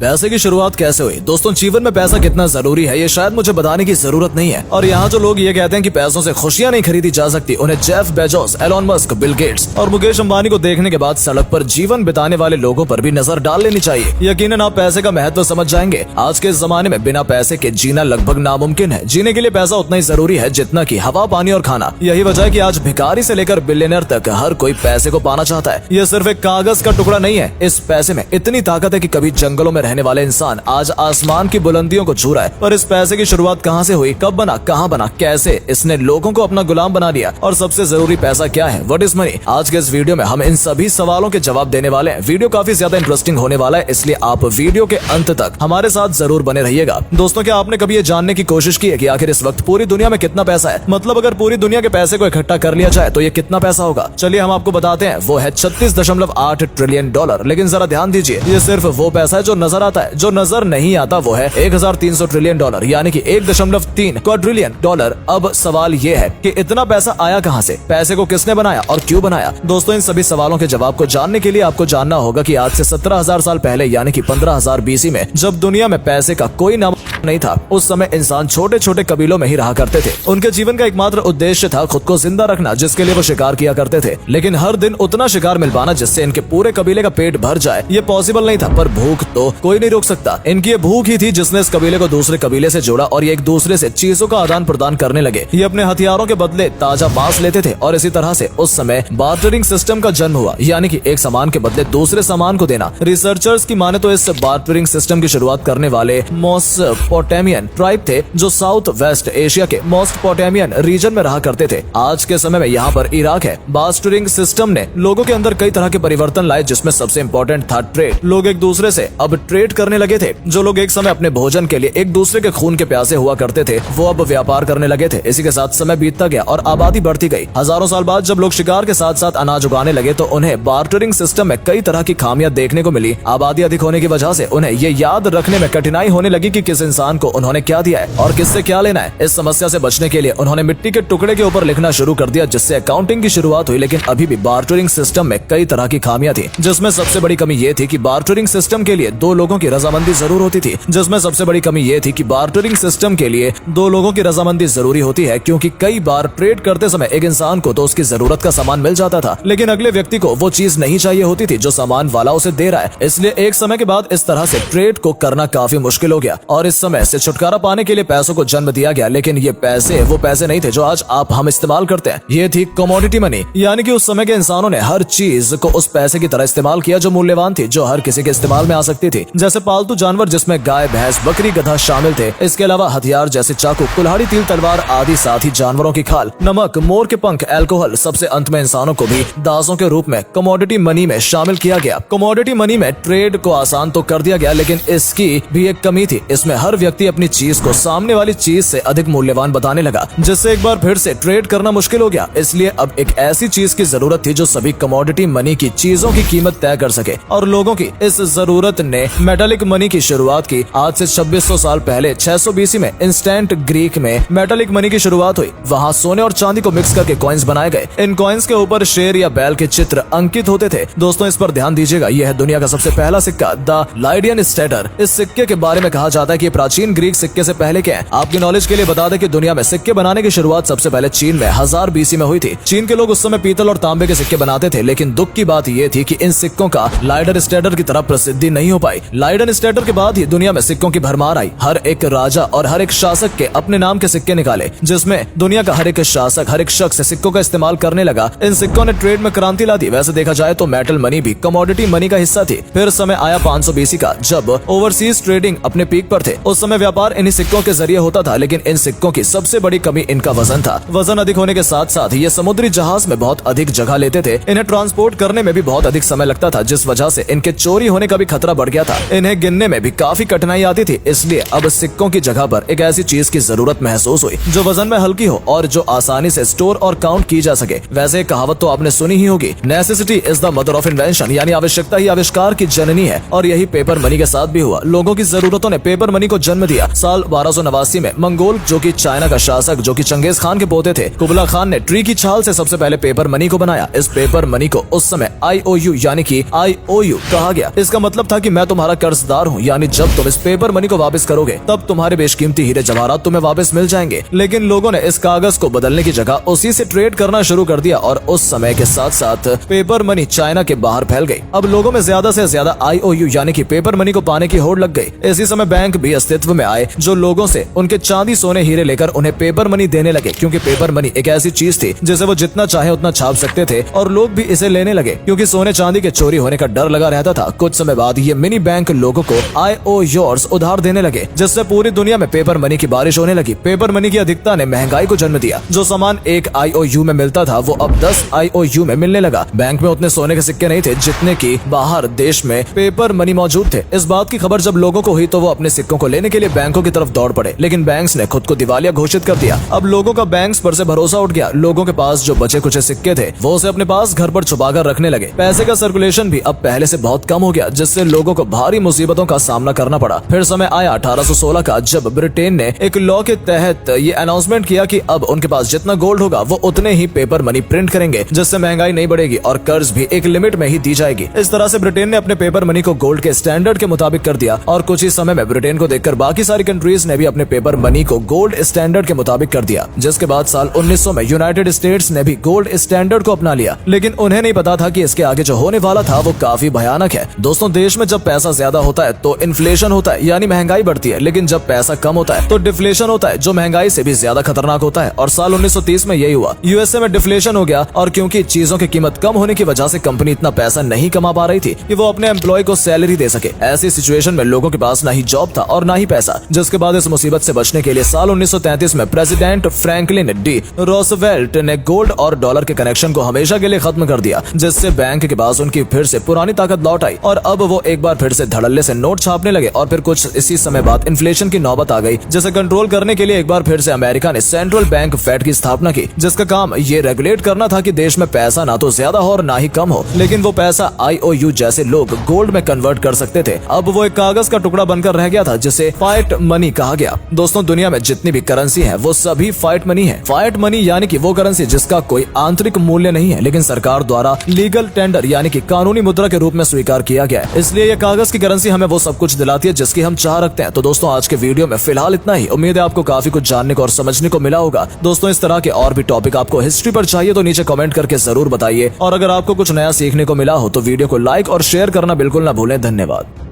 पैसे की शुरुआत कैसे हुई? दोस्तों, जीवन में पैसा कितना जरूरी है ये शायद मुझे बताने की जरूरत नहीं है। और यहाँ जो लोग ये कहते हैं कि पैसों से खुशियां नहीं खरीदी जा सकती, उन्हें Jeff Bezos, Elon Musk, Bill Gates और मुकेश अंबानी को देखने के बाद सड़क पर जीवन बिताने वाले लोगों पर भी नजर डाल लेनी चाहिए। यकीनन आप पैसे का महत्व समझ जाएंगे। आज के जमाने में बिना पैसे के जीना लगभग नामुमकिन है। जीने के लिए पैसा उतना ही जरूरी है जितना कि हवा, पानी और खाना। यही वजह है कि आज भिखारी से लेकर बिलियनर तक हर कोई पैसे को पाना चाहता है। यह सिर्फ एक कागज का टुकड़ा नहीं है। इस पैसे में इतनी ताकत है कि कभी जंगलों में रहने वाले इंसान आज आसमान की बुलंदियों को छू रहा है। पर इस पैसे की शुरुआत कहाँ से हुई, कब बना, कहाँ बना, कैसे इसने लोगों को अपना गुलाम बना दिया, और सबसे जरूरी पैसा क्या है, व्हाट इज मनी? आज के इस वीडियो में हम इन सभी सवालों के जवाब देने वाले हैं। वीडियो काफी ज्यादा इंटरेस्टिंग होने वाला है, इसलिए आप वीडियो के अंत तक हमारे साथ जरूर बने रहिएगा। दोस्तों, क्या आपने कभी ये जानने की कोशिश की है कि आखिर इस वक्त पूरी दुनिया में कितना पैसा है? मतलब अगर पूरी दुनिया के पैसे को इकट्ठा कर लिया जाए तो ये कितना पैसा होगा? चलिए हम आपको बताते हैं। वो है 36.8 ट्रिलियन डॉलर। लेकिन जरा ध्यान दीजिए, ये सिर्फ वो पैसा है जो नजर आता है। जो नजर नहीं आता वो है 1300 ट्रिलियन डॉलर, यानी कि 1.3 क्वाड्रिलियन डॉलर। अब सवाल ये है कि इतना पैसा आया कहां से? पैसे को किसने बनाया और क्यों बनाया? दोस्तों, इन सभी सवालों के जवाब को जानने के लिए आपको जानना होगा कि आज से 17,000 साल पहले, यानी कि 15,000 BC में, जब दुनिया में पैसे का कोई नाम नहीं था, उस समय इंसान छोटे छोटे कबीलों में ही रहा करते थे। उनके जीवन का एकमात्र उद्देश्य था खुद को जिंदा रखना, जिसके लिए वो शिकार किया करते थे। लेकिन हर दिन उतना शिकार मिल पाना जिससे इनके पूरे कबीले का पेट भर जाए, ये पॉसिबल नहीं था। पर भूख तो कोई नहीं रोक सकता। इनकी ये भूख ही थी जिसने इस कबीले को दूसरे कबीले से जोड़ा और ये एक दूसरे से चीजों का आदान प्रदान करने लगे। ये अपने हथियारों के बदले ताजा मांस लेते थे और इसी तरह से उस समय बार्टरिंग सिस्टम का जन्म हुआ, यानी कि एक सामान के बदले दूसरे सामान को देना। रिसर्चर्स की माने तो इस बार्टरिंग सिस्टम की शुरुआत करने वाले मेसोपोटामियन ट्राइब थे, जो साउथ वेस्ट एशिया के मेसोपोटामियन रीजन में रहा करते थे। आज के समय में यहाँ पर इराक है। बार्टरिंग सिस्टम ने लोगों के अंदर कई तरह के परिवर्तन लाए, जिसमें सबसे इंपॉर्टेंट था ट्रेड। लोग एक दूसरे से अब ट्रेड करने लगे थे। जो लोग एक समय अपने भोजन के लिए एक दूसरे के खून के प्यासे हुआ करते थे, वो अब व्यापार करने लगे थे। इसी के साथ समय बीतता गया और आबादी बढ़ती गई। हजारों साल बाद जब लोग शिकार के साथ साथ अनाज उगाने लगे तो उन्हें बार्टरिंग सिस्टम में कई तरह की खामियां देखने को मिली। आबादी अधिक होने की वजह से उन्हें ये याद रखने में कठिनाई होने लगी कि किस इंसान को उन्होंने क्या दिया है और किससे क्या लेना है। इस समस्या से बचने के लिए उन्होंने मिट्टी के टुकड़े के ऊपर लिखना शुरू कर दिया, जिससे अकाउंटिंग की शुरुआत हुई। लेकिन अभी भी बार्टरिंग सिस्टम में कई तरह की खामियां थी, जिसमें सबसे बड़ी कमी ये थी कि बार्टरिंग सिस्टम के लिए दो लोगों की रजामंदी जरूर होती थी। जिसमें सबसे बड़ी कमी ये थी कि बार्टरिंग सिस्टम के लिए दो लोगों की रजामंदी जरूरी होती है, क्योंकि कई बार ट्रेड करते समय एक इंसान को तो उसकी जरूरत का सामान मिल जाता था, लेकिन अगले व्यक्ति को वो चीज नहीं चाहिए होती थी जो सामान वाला उसे दे रहा है। इसलिए एक समय के बाद इस तरह से ट्रेड को करना काफी मुश्किल हो गया और इस समय से छुटकारा पाने के लिए पैसों को जन्म दिया गया। लेकिन ये पैसे वो पैसे नहीं थे जो आज हम इस्तेमाल करते हैं। ये थी कमोडिटी मनी, यानी कि उस समय के इंसानों ने हर चीज को उस पैसे की तरह इस्तेमाल किया जो मूल्यवान थी, जो हर किसी के इस्तेमाल में आ सकती थी। जैसे पालतू जानवर, जिसमें गाय, भैंस, बकरी, गधा शामिल थे। इसके अलावा हथियार जैसे चाकू, कुल्हाड़ी, तीर, तलवार आदि, साथ ही जानवरों की खाल, नमक, मोर के पंख, अल्कोहल। सबसे अंत में इंसानों को भी दासों के रूप में कमोडिटी मनी में शामिल किया गया। कमोडिटी मनी में ट्रेड को आसान तो कर दिया गया, लेकिन इसकी भी एक कमी थी। इसमें हर व्यक्ति अपनी चीज को सामने वाली चीज से अधिक मूल्यवान बताने लगा, जिससे एक बार फिर से ट्रेड करना मुश्किल हो गया। इसलिए अब एक ऐसी चीज की जरूरत थी जो सभी कमोडिटी मनी की चीजों की कीमत तय कर सके, और लोगों की इस जरूरत ने मेटालिक मनी की शुरुआत की। आज से 2600 साल पहले 600 BC में इंस्टेंट ग्रीक में मेटालिक मनी की शुरुआत हुई। वहाँ सोने और चांदी को मिक्स करके कॉइन्स बनाए गए। इन कॉइन्स के ऊपर शेर या बैल के चित्र अंकित होते थे। दोस्तों, इस पर ध्यान दीजिएगा, यह है दुनिया का सबसे पहला सिक्का, द लाइडियन स्टेटर। इस सिक्के के बारे में कहा जाता है कि प्राचीन ग्रीक सिक्के से पहले के हैं। आपकी नॉलेज के लिए बता दें कि दुनिया में सिक्के बनाने की शुरुआत सबसे पहले चीन में 1000 BC में हुई थी। चीन के लोग उस समय पीतल और तांबे के सिक्के बनाते थे, लेकिन दुख की बात यह थी कि इन सिक्कों का लाइडन स्टेटर की तरह प्रसिद्धि नहीं हो पाई। लाइडन स्टेटर के बाद ही दुनिया में सिक्कों की भरमार आई। हर एक राजा और हर एक शासक के अपने नाम के सिक्के निकाले, जिसमें दुनिया का हर एक शासक, हर एक शख्स सिक्कों का इस्तेमाल करने लगा। इन सिक्कों ने ट्रेड में क्रांति ला दी। वैसे देखा जाए तो मेटल मनी भी कमोडिटी मनी का हिस्सा थी। फिर समय आया 500 BC का, जब ओवरसीज ट्रेडिंग अपने पीक पर थे। उस समय व्यापार इन्हीं सिक्कों के जरिए होता था, लेकिन इन सिक्कों की सबसे बड़ी कमी इनका वजन था। वजन अधिक होने के साथ साथ ये समुद्री जहाज में बहुत अधिक जगह लेते थे। इन्हें ट्रांसपोर्ट करने में भी बहुत अधिक समय लगता था, जिस वजह से इनके चोरी होने का भी खतरा बढ़ गया था। इन्हें गिनने में भी काफी कठिनाई आती थी। इसलिए अब सिक्कों की जगह पर एक ऐसी चीज की जरूरत महसूस हुई जो वजन में हल्की हो और जो आसानी से स्टोर और काउंट की जा सके। वैसे कहावत तो आपने सुनी ही होगी, necessity is the mother of invention, यानी आवश्यकता ही आविष्कार की जननी है। और यही पेपर मनी के साथ भी हुआ। लोगों की जरूरतों ने पेपर मनी को जन्म दिया। साल 1289 में मंगोल जो कि चाइना का शासक जो कि चंगेज खान के पोते थे कुबला खान ने ट्री की छाल से सबसे पहले पेपर मनी को बनाया। इस पेपर मनी को उस समय IOU यानी कि IOU कहा गया। इसका मतलब था कि मैं तुम्हारा कर्जदार हूँ, यानी जब तुम इस पेपर मनी को वापस करोगे तब तुम्हारे बेशकीमती हीरे जवाहरात तुम्हें वापस मिल जाएंगे। लेकिन लोगों ने इस कागज को बदलने की जगह उसी से ट्रेड करना शुरू कर दिया और उस समय के साथ साथ पेपर मनी चाइना के बाहर फैल गई। अब लोगों में ज्यादा से ज्यादा IOU यानी कि पेपर मनी को पाने की होड़ लग गई। इसी समय बैंक भी अस्तित्व में आए जो लोगों से उनके चांदी सोने हीरे लेकर उन्हें पेपर मनी देने लगे, क्योंकि पेपर मनी एक ऐसी चीज थी जिसे वो जितना चाहे उतना छाप सकते थे और लोग भी इसे लेने लगे क्योंकि सोने चांदी के चोरी होने का डर लगा रहता था। कुछ समय बाद ये मिनी बैंक लोगों को IOUs उधार देने लगे, जिससे पूरी दुनिया में पेपर मनी की बारिश होने लगी। पेपर मनी की अधिकता ने महंगाई को जन्म दिया। जो सामान एक IOU में मिलता था वो अब 10 IOU में मिलने लगा। बैंक में उतने सोने के सिक्के नहीं थे जितने की बाहर देश में पेपर मनी मौजूद थे। इस बात की खबर जब लोगों को हुई तो वो अपने सिक्कों को लेने के लिए बैंकों की तरफ दौड़ पड़े, लेकिन बैंक्स ने खुद को दिवालिया घोषित कर दिया। अब लोगों का बैंक्स पर से भरोसा उठ गया। लोगों के पास जो बचे कुछ सिक्के थे वो उसे अपने पास घर पर छुपाकर रखने लगे। पैसे का सर्कुलेशन भी अब पहले से बहुत कम हो गया, जिससे लोगों को भारी मुसीबतों का सामना करना पड़ा। फिर समय आया 1816 का, जब ब्रिटेन ने एक लॉ के तहत ये अनाउंसमेंट किया कि अब उनके पास जितना गोल्ड होगा वो उतने ही पेपर मनी प्रिंट करेंगे, जिससे महंगाई नहीं बढ़ेगी और कर्ज भी एक लिमिट में ही दी जाएगी। इस तरह से ब्रिटेन ने अपने पेपर मनी को गोल्ड के स्टैंडर्ड के मुताबिक कर दिया और कुछ ही समय में ब्रिटेन को देखकर बाकी सारी कंट्रीज ने भी अपने पेपर मनी को गोल्ड स्टैंडर्ड के मुताबिक कर दिया। जिसके बाद साल 1900 में यूनाइटेड स्टेट्स ने भी गोल्ड स्टैंडर्ड को अपना लिया, लेकिन उन्हें नहीं पता था कि इसके आगे जो होने वाला था वो काफी भयानक है। दोस्तों, देश में जब पैसा ज्यादा होता है तो इन्फ्लेशन होता है यानी महंगाई बढ़ती है, लेकिन जब पैसा कम होता है तो डिफ्लेशन होता है जो महंगाई से भी ज्यादा खतरनाक होता है। और साल 1930 में यही हुआ। यूएसए में डिफ्लेशन हो गया और क्योंकि चीजों की कीमत कम होने की वजह से कंपनी इतना पैसा नहीं कमा पा रही थी कि वो अपने एम्प्लॉय को सैलरी दे सके। ऐसी सिचुएशन में लोगों के पास ना ही जॉब था और ना ही पैसा, जिसके बाद इस मुसीबत से बचने के लिए साल 1933 में प्रेसिडेंट फ्रैंकलिन डी रूजवेल्ट ने गोल्ड और डॉलर के कनेक्शन को हमेशा के लिए खत्म कर दिया, जिससे बैंक के पास उनकी फिर से पुरानी ताकत लौट आई और अब वो एक बार फिर से धड़ल्ले से नोट छापने लगे। और फिर कुछ इसी समय बाद इन्फ्लेशन की नौबत आ गई, जिसे कंट्रोल करने के लिए एक बार फिर से अमेरिका ने सेंट्रल बैंक फेड की स्थापना की, जिसका काम ये रेगुलेट करना था कि देश में पैसा ना तो ज्यादा हो और ना ही कम हो, लेकिन वो पैसा IOU जैसे लोग गोल्ड में कन्वर्ट कर सकते थे। अब वो एक कागज का टुकड़ा बनकर रह गया था जिसे फाइट मनी कहा गया। दोस्तों, दुनिया में जितनी भी करेंसी है वो सभी फाइट मनी है। फाइट मनी यानी कि वो करेंसी जिसका कोई आंतरिक मूल्य नहीं है, लेकिन सरकार द्वारा लीगल टेंडर यानी कि कानूनी मुद्रा के रूप में स्वीकार किया गया है। इसलिए ये कागज की करेंसी हमें वो सब कुछ दिलाती है जिसकी हम चाह रखते हैं। तो दोस्तों, आज के वीडियो में फिलहाल इतना ही। उम्मीद है आपको काफी कुछ जानने को और समझने को मिला होगा। दोस्तों, इस तरह के और भी टॉपिक आपको हिस्ट्री पर चाहिए तो नीचे कमेंट करके जरूर बताइए, और अगर आपको कुछ नया सीखने को मिला हो तो वीडियो को लाइक और शेयर करना बिल्कुल ना भूलें। धन्यवाद।